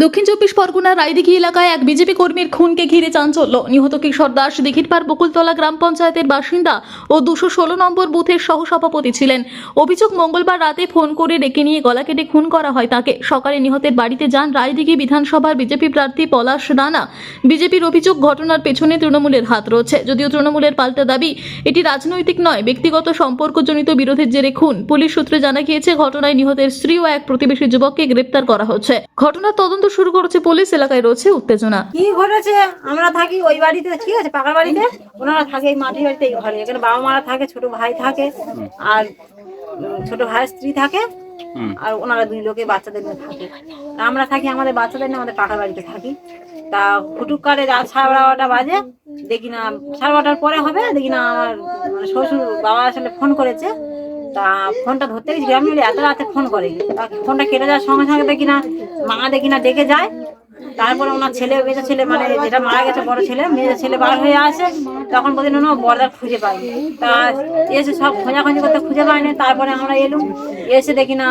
দক্ষিণ চব্বিশ পরগনার রায়দিঘি এলাকায় এক বিজেপি কর্মীর খুনকে ঘিরে চাঞ্চল্য। নিহত কিশোর দাস দিঘিরপাড় বকুলতলা গ্রাম পঞ্চায়েতের বাসিন্দা ও 216 নম্বর বুথের সহসভাপতি ছিলেন। অভিযোগ, মঙ্গলবার রাতে ফোন করে ডেকে নিয়ে গলা কেটে খুন করা হয় তাকে। সকালে নিহতের বাড়িতে যান রায়দিঘি বিধানসভার বিজেপি প্রার্থী পলাশ রানা। বিজেপির অভিযোগ, ঘটনার পেছনে তৃণমূলের হাত রয়েছে। যদিও তৃণমূলের পাল্টা দাবি এটি রাজনৈতিক নয়, ব্যক্তিগত সম্পর্কজনিত বিরোধের জেরে খুন। পুলিশ সূত্রে জানা গিয়েছে, ঘটনায় নিহতের স্ত্রী ও এক প্রতিবেশী যুবককে গ্রেপ্তার করা হচ্ছে। ঘটনার তদন্ত শুরু করেছে পুলিশ। এলাকায় রয়েছে উত্তেজনা। কি ঘটেছে? আমরা থাকি ওই বাড়িতে, ঠিক আছে, পাকা বাড়িতে। ওনারা থাকে এই মাটির বাড়িতে, এই ঘরে। এখানে বাবা মারা থাকে, ছোট ভাই থাকে, আর ছোট ভাইয়ের স্ত্রী থাকে, আর ওনারা দুই লোকে বাচ্চাদের নিয়ে থাকে। আমরা থাকি আমাদের বাচ্চাদের নিয়ে আমাদের পাকা বাড়িতে থাকি। তা ফুটুক করে রাত 12:30 বাজে, দেখি না 12:30 পরে হবে, দেখি না আমার শ্বশুর বাবা আসলে ফোন করেছে। তা ফোনটা ধরতে গেছি, গ্রামে এত রাতে ফোন করে। ফোনটা কেটে যাওয়ার সঙ্গে সঙ্গে দেখি না মা দেখি না ডেকে যায়। তারপরে ওনার ছেলে, মেজো ছেলে, মানে যেটা মারা গেছে বড় ছেলে, মেজো ছেলে বার হয়ে আসে। তখন বলছেন না বরদার খুঁজে পাইনি। তা এসে সব খোঁজাখুঁজি করতে খুঁজে পাইনি। তারপরে আমরা এলুম, এসে দেখি না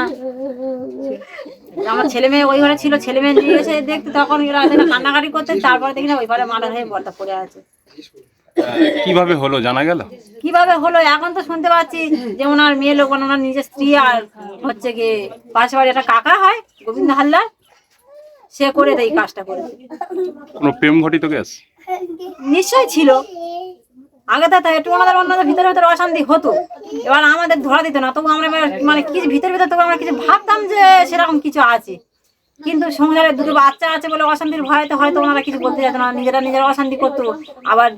আমার ছেলে মেয়ে ওই ঘরে ছিল। ছেলে মেয়ে নিয়ে এসে দেখতে, তখন এরা কান্নাকাটি করতে। তারপরে দেখি না ওই ঘরে মারা হয়ে বরদা পড়ে আছে। কিভাবে হলো জানা গেল? কিভাবে হলো এখন তো শুনতে পাচ্ছি যে ওনার মেয়ে লোক, ওনার নিজের স্ত্রী, আর হচ্ছে কি পাশে বাড়ি একটা কাকা হয় গোবিন্দ হালদার, সে করে দেয় কাজটা করেছে। কোনো প্রেম ঘটিত কেস? নিশ্চয় ছিল। আগে তো একটু ওনাদের ভিতরে ভিতরে অশান্তি হতো। এবার আমাদের ধরা দিত না, তবু আমরা মানে কিছু ভিতরে ভিতরে তবু আমরা কিছু ভাবতাম যে সেরকম কিছু আছে। কিন্তু সংসারে দুটো বাচ্চা আছে বলে অশান্তির ভয়তে হয়তো ওনারা কিছু বলতে যেত না, নিজেরা অশান্তি করতো, আবার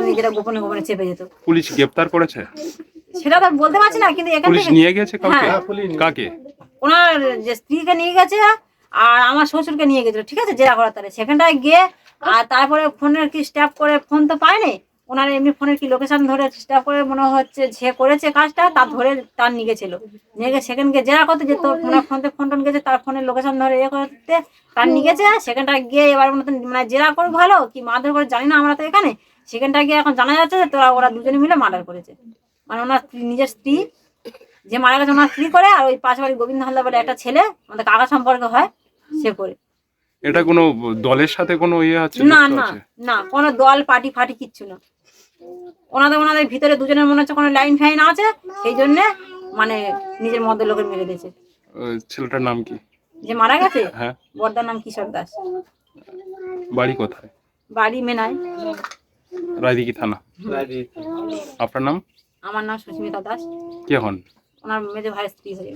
নিজেরা গোপনে গোপনে চেপে যেত। পুলিশ গ্রেফতার করেছে? সেটা তো বলতে পারছি না, কিন্তু এখান পুলিশ থেকে নিয়ে গেছে কাউকে? হ্যাঁ। কাকে? ওনার যে স্ত্রীকে নিয়ে গেছে আর আমার শ্বশুরকে নিয়ে গেছিল, ঠিক আছে, জেরা করার তারে সেখানটায় গিয়ে। আর তারপরে ফোনের কি স্ট্যাপ করে, ফোন তো পায়নি ওনার, এমনি ফোনের কি লোকেশন ধরে স্ট্যাপ করে মনে হচ্ছে যে করেছে কাজটা, তার ধরে তার নিয়ে গেছিল। নিয়ে গিয়ে সেখানকে জেরা করতে, যে তোর ফোন টোন গেছে, তার ফোনের লোকেশন ধরে করতে তার নিয়ে গেছে। সেখানটায় গিয়ে এবার মানে জেরা করবো ভালো কি মারধর করে জানি না আমরা তো এখানে। সেখানটায় গিয়ে এখন জানা যাচ্ছে যে ওরা দুজনে মিলে মার্ডার করেছে। মানে ওনার নিজের স্ত্রী যে মারা গেছে, ওনার স্ত্রী করে, আর ওই পাশে বাড়ি গোবিন্দ হালদার বলে একটা ছেলে, আমাদের কাকা সম্পর্কে হয়, সে করে। এটা কোনো দলের সাথে কোনো ইয়ে আছে? না না না, কোনো দল পার্টি ফাটি কিচ্ছু না। ওনাদের ভিতরে দুজনের মনে হচ্ছে কোনো লাইন ফাইন আছে, সেই জন্যে মানে নিজের মধ্যে লোকের মেরে দিয়েছে। ছেলেটার নাম কি যে মারা গেছে? হ্যাঁ, বড়দার নাম কিশোর দাস। বাড়ি কোথায়? বাড়ি মেনায়, রায়দিঘি থানা। আপনার নাম? আমার নাম সুস্মিতা দাস। কে হন? ওনার মেজো ভাইয়ের স্ত্রী হয়ে।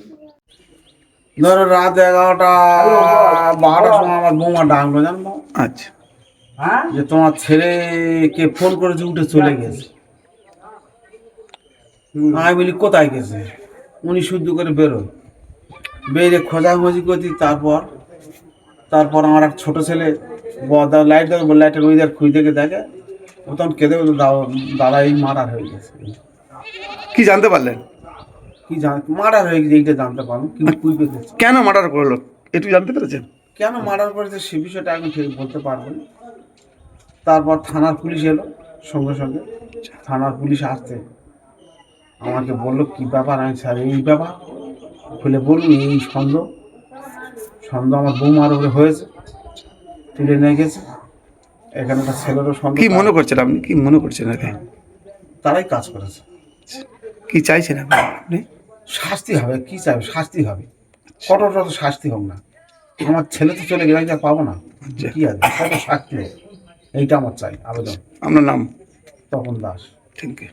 ধরো রাত 11টা 12টার সময় আমার বৌমা ডাকলো, জানবো আচ্ছা, যে তোমার ছেলেকে ফোন করেছে, উঠে চলে গেছে। আমি বলি কোথায় গেছে? উনি শুদ্ধ করে বেরোয়, বেরিয়ে খোঁজাখুঁজি করছি। তারপর আমার এক ছোটো ছেলে লাইট দেখে, লাইটের ওই খুঁজ দেখে দেখে, ও তখন কেঁদে বলতো দাদা এই মার্ডার হয়ে গেছে। কি জানতে পারলেন? কি মার্ডার হয়ে গেছে এইটা জানতে পারলাম, কিন্তু কুইপে গেছে। কেন মার্ডার করলো একটু জানতে পেরেছেন? কেন মার্ডার করেছে সে বিষয়টা এখন ঠিক বলতে পারবো না। তারপর থানার পুলিশ এলো, সঙ্গে সঙ্গে থানার পুলিশ আসতে আমাকে বললো কি ব্যাপার। আমি স্যার এই ব্যাপার খুলে বলুন, এই সন্দেহ আমার বৌমার উপরে হয়েছে, তুলে নিয়ে গেছে। এখানে একটা ছেলেরও সন্দেহ। কি মনে করছেন আপনি? কি মনে করছেন এখানে? তারাই কাজ করেছে। কি চাইছেন আপনি? শাস্তি হবে, কি চাইবে? শাস্তি হবে, কঠোর শাস্তি হোক না। আমার ছেলে তো চলে গেলে যা পাবো না, কি আছে, কত শাস্তি হোক, এইটা আমার চাই আবেদন। আপনার নাম? তপন দাস। Thank you.